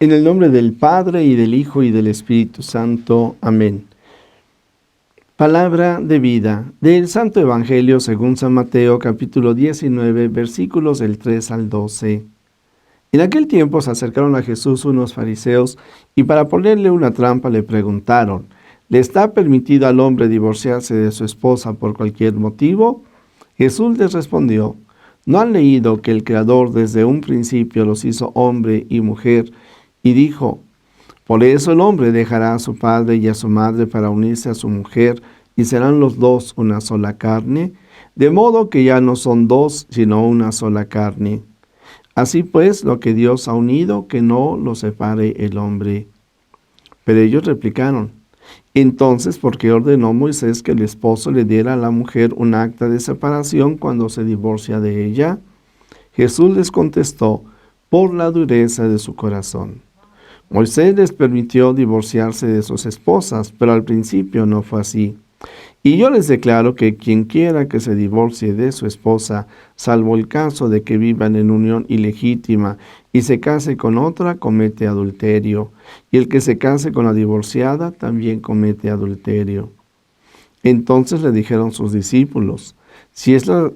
En el nombre del Padre, y del Hijo, y del Espíritu Santo. Amén. Palabra de vida del Santo Evangelio según San Mateo, capítulo 19, versículos del 3 al 12. En aquel tiempo se acercaron a Jesús unos fariseos y para ponerle una trampa le preguntaron: ¿le está permitido al hombre divorciarse de su esposa por cualquier motivo? Jesús les respondió: ¿no han leído que el Creador desde un principio los hizo hombre y mujer? Y dijo: por eso el hombre dejará a su padre y a su madre para unirse a su mujer, y serán los dos una sola carne, de modo que ya no son dos, sino una sola carne. Así pues, lo que Dios ha unido, que no lo separe el hombre. Pero ellos replicaron: entonces, ¿por qué ordenó Moisés que el esposo le diera a la mujer un acta de separación cuando se divorcia de ella? Jesús les contestó: por la dureza de su corazón. Moisés les permitió divorciarse de sus esposas, pero al principio no fue así. Y yo les declaro que quien quiera que se divorcie de su esposa, salvo el caso de que vivan en unión ilegítima y se case con otra, comete adulterio. Y el que se case con la divorciada también comete adulterio. Entonces le dijeron sus discípulos: si esa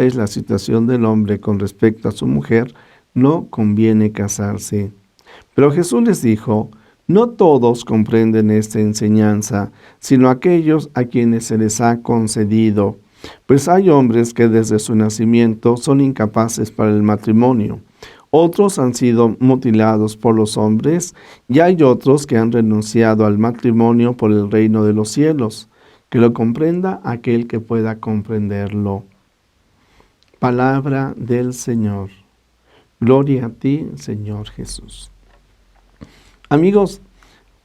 es la situación del hombre con respecto a su mujer, no conviene casarse. Pero Jesús les dijo: no todos comprenden esta enseñanza, sino aquellos a quienes se les ha concedido. Pues hay hombres que desde su nacimiento son incapaces para el matrimonio. Otros han sido mutilados por los hombres, y hay otros que han renunciado al matrimonio por el reino de los cielos. Que lo comprenda aquel que pueda comprenderlo. Palabra del Señor. Gloria a ti, Señor Jesús. Amigos,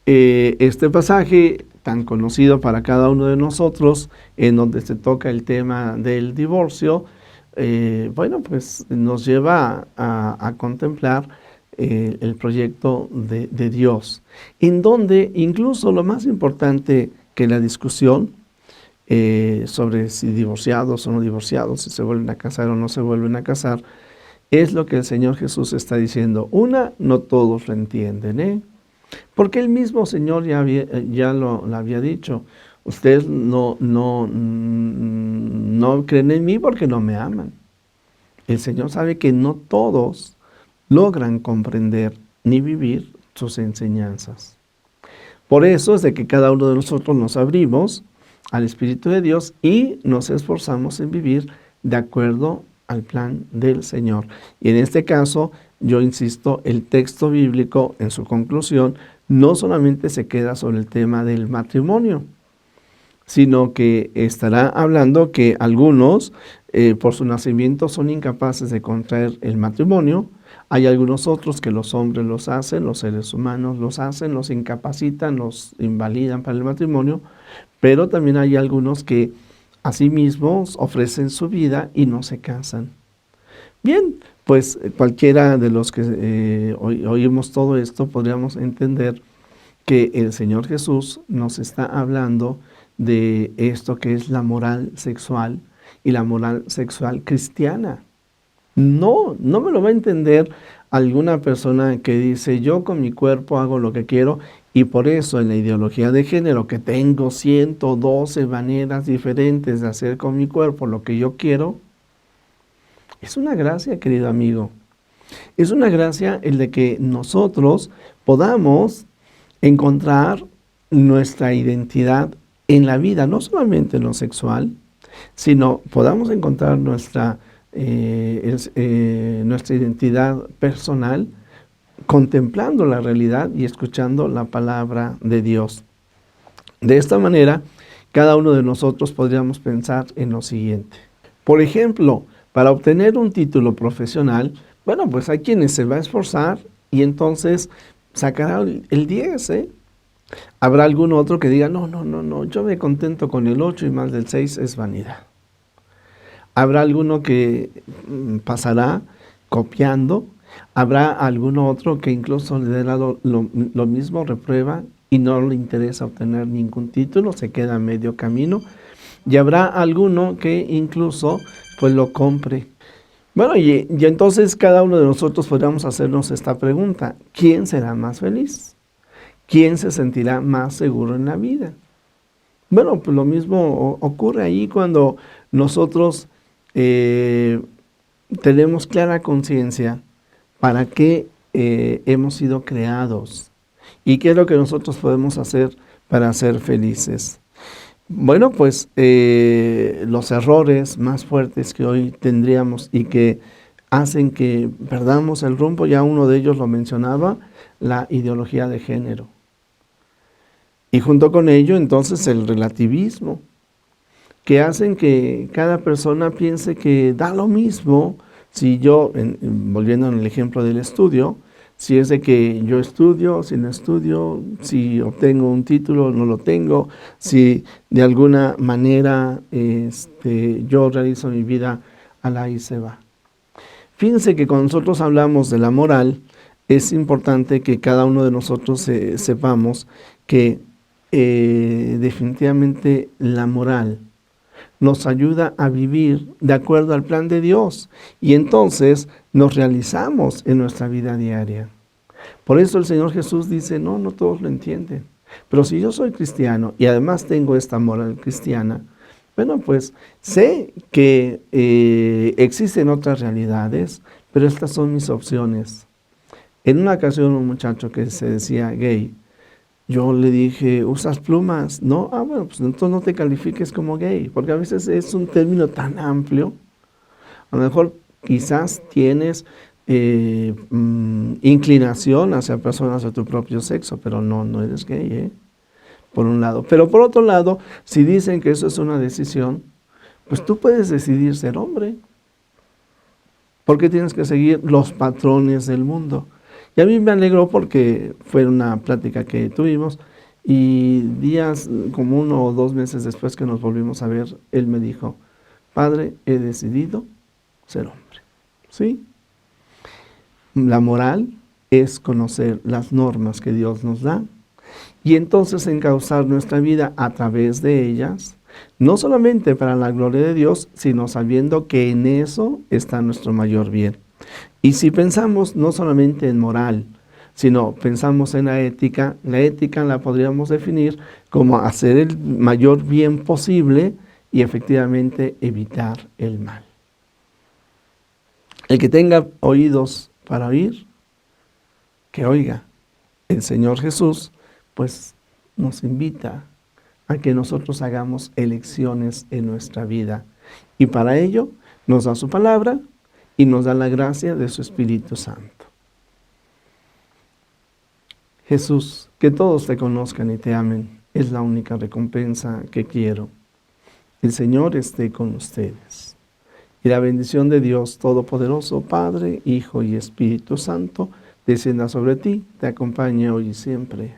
este pasaje tan conocido para cada uno de nosotros, en donde se toca el tema del divorcio, pues nos lleva a contemplar el proyecto de Dios, en donde incluso lo más importante que la discusión sobre si divorciados o no divorciados, si se vuelven a casar o no se vuelven a casar, es lo que el Señor Jesús está diciendo. No todos lo entienden, porque el mismo Señor ya lo había dicho: ustedes no creen en mí porque no me aman. El Señor sabe que no todos logran comprender ni vivir sus enseñanzas. Por eso es de que cada uno de nosotros nos abrimos al Espíritu de Dios y nos esforzamos en vivir de acuerdo al plan del Señor. Y en este caso, yo insisto, el texto bíblico en su conclusión no solamente se queda sobre el tema del matrimonio, sino que estará hablando que algunos por su nacimiento son incapaces de contraer el matrimonio. Hay algunos otros que los hombres los hacen, los seres humanos los hacen, los incapacitan, los invalidan para el matrimonio, pero también hay algunos que asimismo ofrecen su vida y no se casan. Bien, pues cualquiera de los que oímos todo esto podríamos entender que el Señor Jesús nos está hablando de esto que es la moral sexual y la moral sexual cristiana. No me lo va a entender alguna persona que dice: yo con mi cuerpo hago lo que quiero, y por eso en la ideología de género, que tengo 112 maneras diferentes de hacer con mi cuerpo lo que yo quiero. Es una gracia, querido amigo. Es una gracia el de que nosotros podamos encontrar nuestra identidad en la vida, no solamente en lo sexual, sino podamos encontrar nuestra identidad personal contemplando la realidad y escuchando la palabra de Dios. De esta manera, cada uno de nosotros podríamos pensar en lo siguiente. Por ejemplo, para obtener un título profesional, pues hay quienes se va a esforzar y entonces sacará el 10, Habrá algún otro que diga: no, yo me contento con el 8 y más del 6 es vanidad. Habrá alguno que pasará copiando, habrá alguno otro que incluso le dé lo mismo, reprueba y no le interesa obtener ningún título, se queda a medio camino, y habrá alguno que incluso pues lo compre. Bueno, y entonces cada uno de nosotros podríamos hacernos esta pregunta: ¿quién será más feliz? ¿Quién se sentirá más seguro en la vida? Bueno, pues lo mismo ocurre ahí cuando nosotros tenemos clara conciencia para qué hemos sido creados y qué es lo que nosotros podemos hacer para ser felices. Bueno, pues los errores más fuertes que hoy tendríamos y que hacen que perdamos el rumbo, ya uno de ellos lo mencionaba, la ideología de género. Y junto con ello, entonces, el relativismo, que hacen que cada persona piense que da lo mismo si yo, volviendo al ejemplo del estudio, si es de que yo estudio, si no estudio, si obtengo un título, no lo tengo, si de alguna manera yo realizo mi vida a la y se va. Fíjense que cuando nosotros hablamos de la moral, es importante que cada uno de nosotros sepamos que definitivamente la moral nos ayuda a vivir de acuerdo al plan de Dios y entonces nos realizamos en nuestra vida diaria. Por eso el Señor Jesús dice, no todos lo entienden, pero si yo soy cristiano y además tengo esta moral cristiana, bueno, pues sé que existen otras realidades, pero estas son mis opciones. En una ocasión un muchacho que se decía gay, yo le dije, ¿usas plumas? No, bueno, pues entonces no te califiques como gay, porque a veces es un término tan amplio. A lo mejor quizás tienes inclinación hacia personas de tu propio sexo, pero no eres gay, por un lado. Pero por otro lado, si dicen que eso es una decisión, pues tú puedes decidir ser hombre. ¿Por qué tienes que seguir los patrones del mundo? Y a mí me alegró porque fue una plática que tuvimos y días, como 1 o 2 meses después que nos volvimos a ver, él me dijo, padre, he decidido ser hombre. ¿Sí? La moral es conocer las normas que Dios nos da y entonces encauzar nuestra vida a través de ellas, no solamente para la gloria de Dios, sino sabiendo que en eso está nuestro mayor bien. Y si pensamos no solamente en moral, sino pensamos en la ética la podríamos definir como hacer el mayor bien posible y efectivamente evitar el mal. El que tenga oídos para oír, que oiga. El Señor Jesús, pues, nos invita a que nosotros hagamos elecciones en nuestra vida. Y para ello nos da su palabra y nos da la gracia de su Espíritu Santo. Jesús, que todos te conozcan y te amen, es la única recompensa que quiero. El Señor esté con ustedes. Y la bendición de Dios Todopoderoso, Padre, Hijo y Espíritu Santo, descienda sobre ti, te acompañe hoy y siempre.